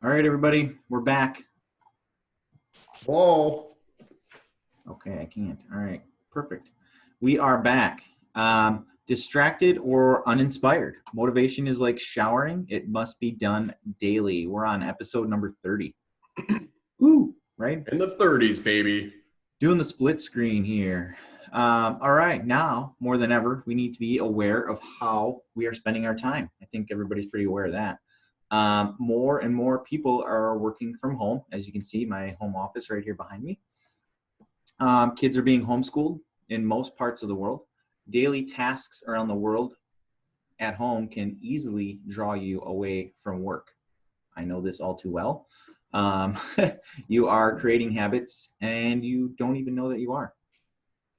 All right, everybody, we're back. Hello. Okay, I can't. All right, perfect. We are back. Distracted or uninspired? Motivation is like showering, it must be done daily. We're on episode number 30. Woo, right? In the 30s, baby. Doing the split screen here. All right, now more than ever, we need to be aware of how we are spending our time. I think everybody's pretty aware of that. More and more people are working from home. As you can see, my home office right here behind me. Kids are being homeschooled in most parts of the world. Daily tasks around the world at home can easily draw you away from work. I know this all too well. Um, you are creating habits and you don't even know that you are.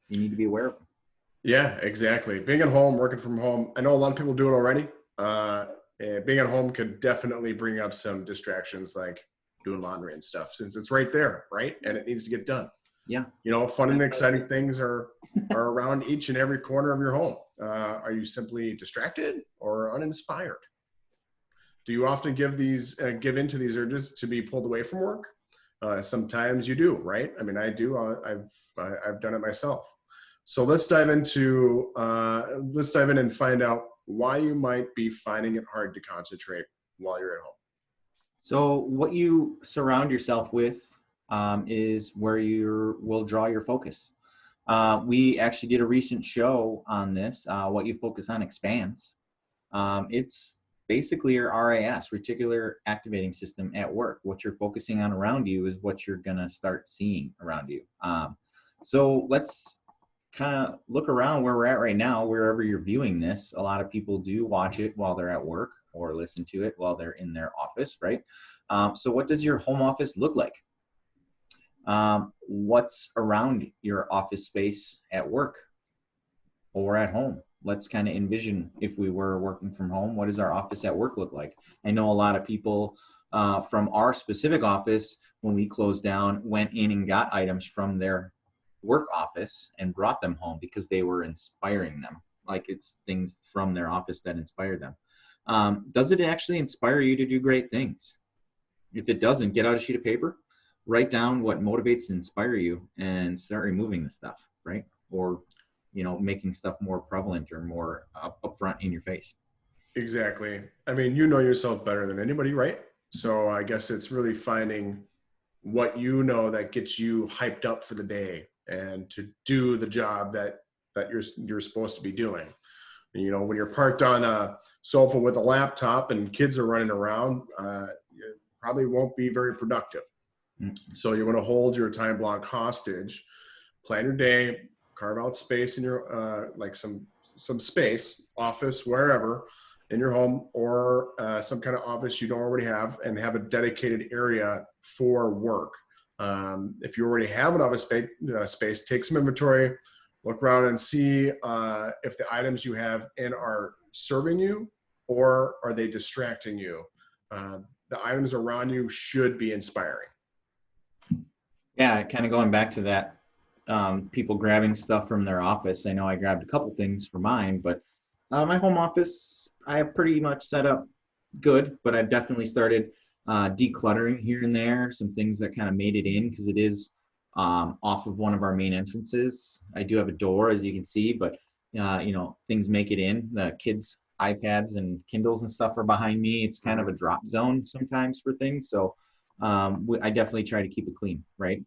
You need to be aware of them. Yeah, exactly. Being at home, working from home. I know a lot of people do it already. Being at home could definitely bring up some distractions like doing laundry and stuff since it's right there, right? And it needs to get done. Yeah. Fun and exciting things are around each and every corner of your home. Are you simply distracted or uninspired? Do you often give into these urges to be pulled away from work? Sometimes you do, right? I mean, I do. I've done it myself. So let's dive in and find out why you might be finding it hard to concentrate while you're at home. So what you surround yourself with is where you will draw your focus. We actually did a recent show on this. What you focus on expands. It's basically your RAS, Reticular Activating System at work. What you're focusing on around you is what you're going to start seeing around you. So let's kind of look around where we're at right now, wherever you're viewing this. A lot of people do watch it while they're at work or listen to it while they're in their office, right? So what does your home office look like? What's around your office space at work or at home? Let's kind of envision if we were working from home, what does our office at work look like? I know a lot of people from our specific office, when we closed down, went in and got items from their work office and brought them home because they were inspiring them. Like it's things from their office that inspired them. Does it actually inspire you to do great things? If it doesn't, get out a sheet of paper, write down what motivates and inspire you, and start removing the stuff, right? Or making stuff more prevalent or more upfront in your face. Exactly. I mean, you know yourself better than anybody, right? So I guess it's really finding what you know that gets you hyped up for the day and to do the job that you're supposed to be doing. When you're parked on a sofa with a laptop and kids are running around, it probably won't be very productive. Mm-hmm. So you want to hold your time block hostage, plan your day, carve out space in your like some space, office, wherever in your home, or some kind of office you don't already have, and have a dedicated area for work. If you already have an office space, take some inventory, look around and see if the items you have in are serving you or are they distracting you. The items around you should be inspiring. Yeah, kind of going back to that, people grabbing stuff from their office. I know I grabbed a couple things for mine, but my home office, I have pretty much set up good, but I've definitely started decluttering here and there, some things that kind of made it in because it is off of one of our main entrances. I do have a door, as you can see, but things make it in. The kids' iPads and Kindles and stuff are behind me. It's kind of a drop zone sometimes for things. So I definitely try to keep it clean, right?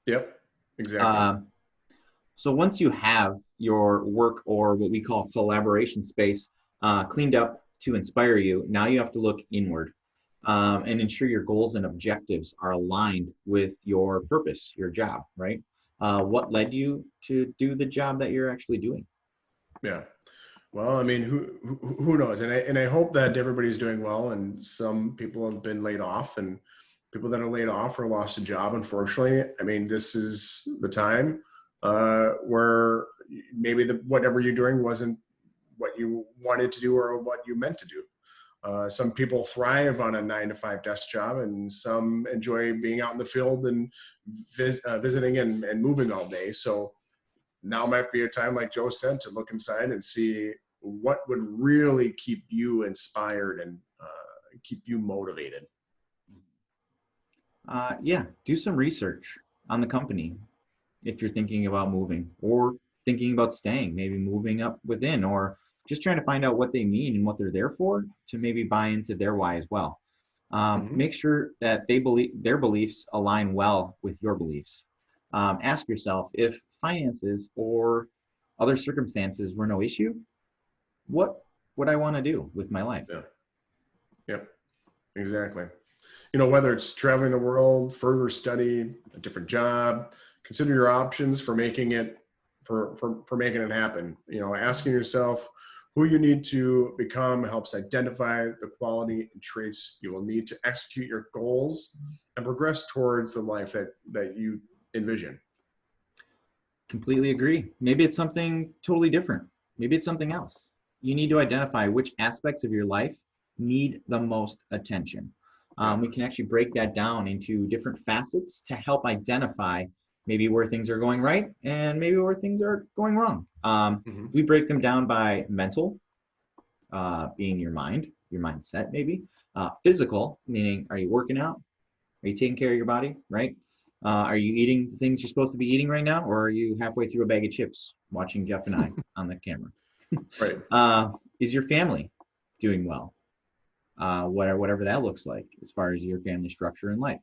Yep, exactly. Um, so once you have your work or what we call collaboration space cleaned up to inspire you, now you have to look inward and ensure your goals and objectives are aligned with your purpose, your job, right? What led you to do the job that you're actually doing? Yeah. Well, I mean, who knows? And I hope that everybody's doing well. And some people have been laid off, and people that are laid off or lost a job. Unfortunately, I mean, this is the time where maybe whatever you're doing wasn't what you wanted to do or what you meant to do. Some people thrive on a 9 to 5 desk job, and some enjoy being out in the field and visiting and moving all day. So now might be a time, like Joe said, to look inside and see what would really keep you inspired and keep you motivated. Yeah, do some research on the company if you're thinking about moving or thinking about staying, maybe moving up within, or just trying to find out what they mean and what they're there for to maybe buy into their why as well. Hmm. Make sure that they believe their beliefs align well with your beliefs. Ask yourself if finances or other circumstances were no issue, what would I want to do with my life? Yeah. Yep. Exactly. Whether it's traveling the world, further study, a different job, consider your options for making it for making it happen. Asking yourself who you need to become helps identify the quality and traits you will need to execute your goals and progress towards the life that you envision. Completely agree. Maybe it's something totally different. Maybe it's something else. You need to identify which aspects of your life need the most attention. Yeah. We can actually break that down into different facets to help identify maybe where things are going right and maybe where things are going wrong. Hmm. We break them down by mental, being your mindset, maybe. Physical, meaning are you working out? Are you taking care of your body, right? Are you eating the things you're supposed to be eating right now, or are you halfway through a bag of chips watching Jeff and I on the camera? Right. Uh, is your family doing well? Whatever that looks like as far as your family structure in life.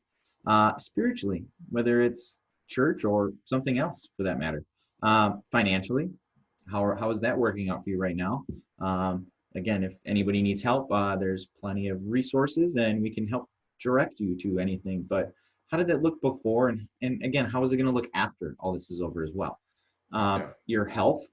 Spiritually, whether it's church or something else for that matter. Financially, how is that working out for you right now? Again, if anybody needs help, there's plenty of resources and we can help direct you to anything. But how did that look before? And again, how is it going to look after all this is over as well? Yeah. Your health,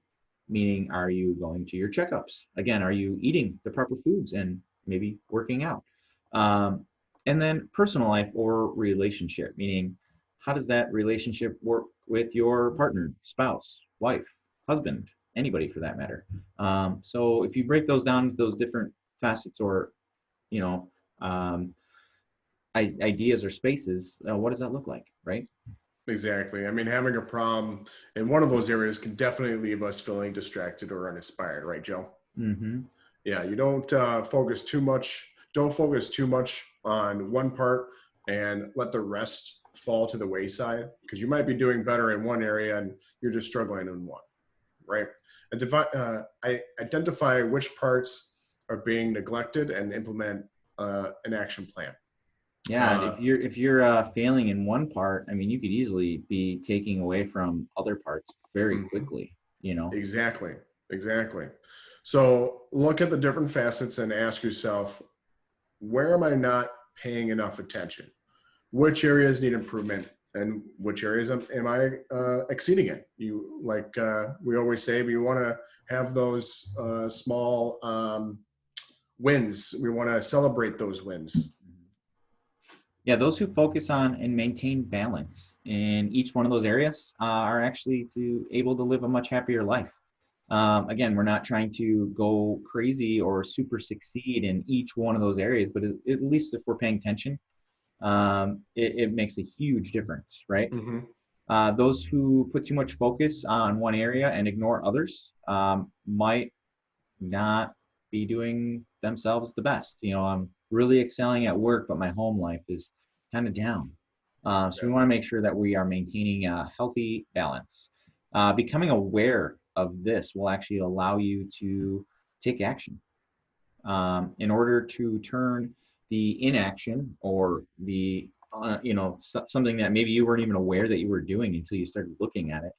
meaning are you going to your checkups? Again, are you eating the proper foods and maybe working out? Um, and then personal life or relationship, meaning how does that relationship work with your partner, spouse, wife, husband, anybody for that matter? So if you break those down into those different facets or, you know, um, ideas or spaces, what does that look like, right? Exactly. I mean, having a problem in one of those areas can definitely leave us feeling distracted or uninspired, right, Joe? Mm-hmm. Yeah, you don't focus too much. Don't focus too much on one part and let the rest fall to the wayside because you might be doing better in one area and you're just struggling in one, right? I identify which parts are being neglected and implement an action plan. Yeah, and Uh, if you're failing in one part, I mean, you could easily be taking away from other parts very mhm. quickly, you know? Exactly. Exactly. So look at the different facets and ask yourself, where am I not paying enough attention? Which areas need improvement and which areas am I exceeding in? We always say, we want to have those small wins. We want to celebrate those wins. Yeah, those who focus on and maintain balance in each one of those areas are actually able to live a much happier life. Again, we're not trying to go crazy or super succeed in each one of those areas, but at least if we're paying attention, it makes a huge difference, right? Mm-hmm. Those who put too much focus on one area and ignore others might not be doing themselves the best. I'm really excelling at work, but my home life is kind of down. So we Yeah. want to make sure that we are maintaining a healthy balance. Becoming aware of this will actually allow you to take action in order to turn the inaction or the something that maybe you weren't even aware that you were doing until you started looking at it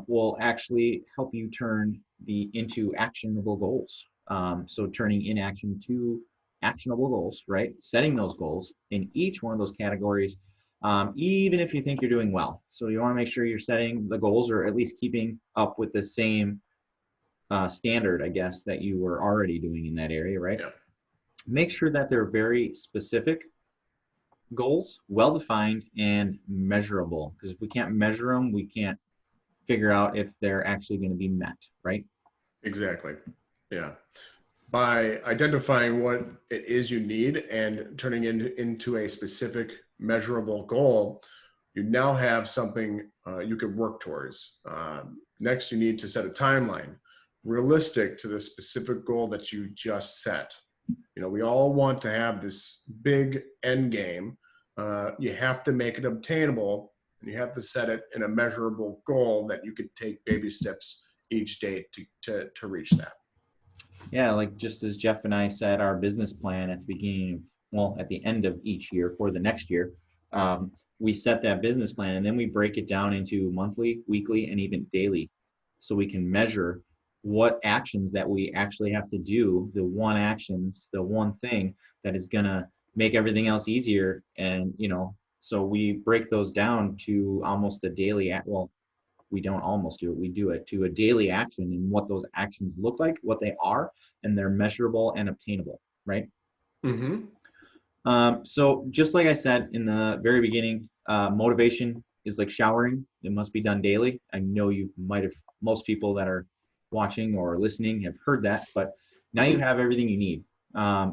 will actually help you turn the into actionable goals. So turning inaction to actionable goals, right? Setting those goals in each one of those categories, even if you think you're doing well. So you want to make sure you're setting the goals or at least keeping up with the same standard, I guess, that you were already doing in that area, right? Yeah. Make sure that they're very specific goals, well defined, and measurable. Because if we can't measure them, we can't figure out if they're actually going to be met, right? Exactly. Yeah. By identifying what it is you need and turning into a specific measurable goal, you now have something you could work towards. Next, you need to set a timeline realistic to the specific goal that you just set. We all want to have this big end game, You have to make it obtainable, and you have to set it in a measurable goal that you could take baby steps each day to reach that. Yeah, like just as Jeff and I set our business plan at the beginning of, well, at the end of each year for the next year, we set that business plan and then we break it down into monthly, weekly, and even daily. So we can measure what actions that we actually have to do, the one actions, the one thing that is going to make everything else easier. And, so we break those down to almost a daily, well, we don't almost do it, we do it to a daily action and what those actions look like, what they are, and they're measurable and obtainable, right? Mm-hmm. So just like I said in the very beginning, motivation is like showering. It must be done daily. I know you might have, most people that are watching or listening have heard that, but now you have everything you need.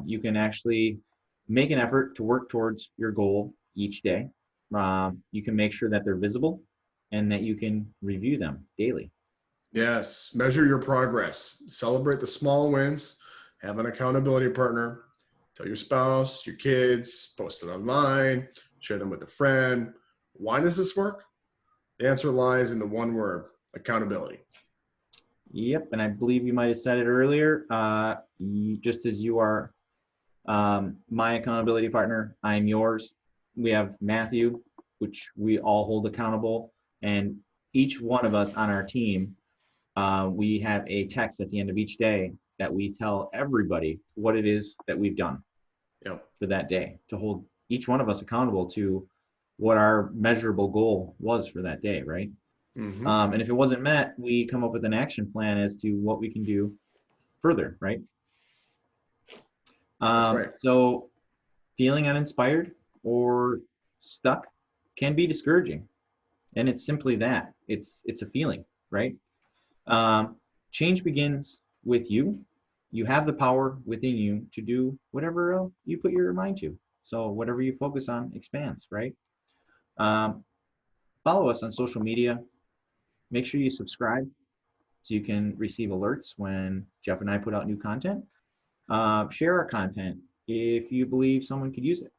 You can actually make an effort to work towards your goal each day. You can make sure that they're visible and that you can review them daily. Yes, measure your progress. Celebrate the small wins. Have an accountability partner. Tell your spouse, your kids, post it online, share them with a friend. Why does this work? The answer lies in the one word: accountability. Yep, and I believe you might have said it earlier. Just as you are my accountability partner, I'm yours. We have Matthew, which we all hold accountable, and each one of us on our team, we have a text at the end of each day that we tell everybody what it is that we've done Yep. for that day to hold each one of us accountable to what our measurable goal was for that day, right? Mm-hmm. And if it wasn't met, we come up with an action plan as to what we can do further, right? That's right. So feeling uninspired or stuck can be discouraging, and it's simply that. It's a feeling, right? Change begins with you. You have the power within you to do whatever you put your mind to. So whatever you focus on expands, right? Um, Follow us on social media. Make sure you subscribe so you can receive alerts when Jeff and I put out new content. Share our content if you believe someone could use it.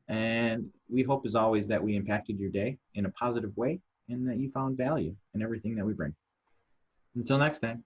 And we hope, as always, that we impacted your day in a positive way and that you found value in everything that we bring. Until next time.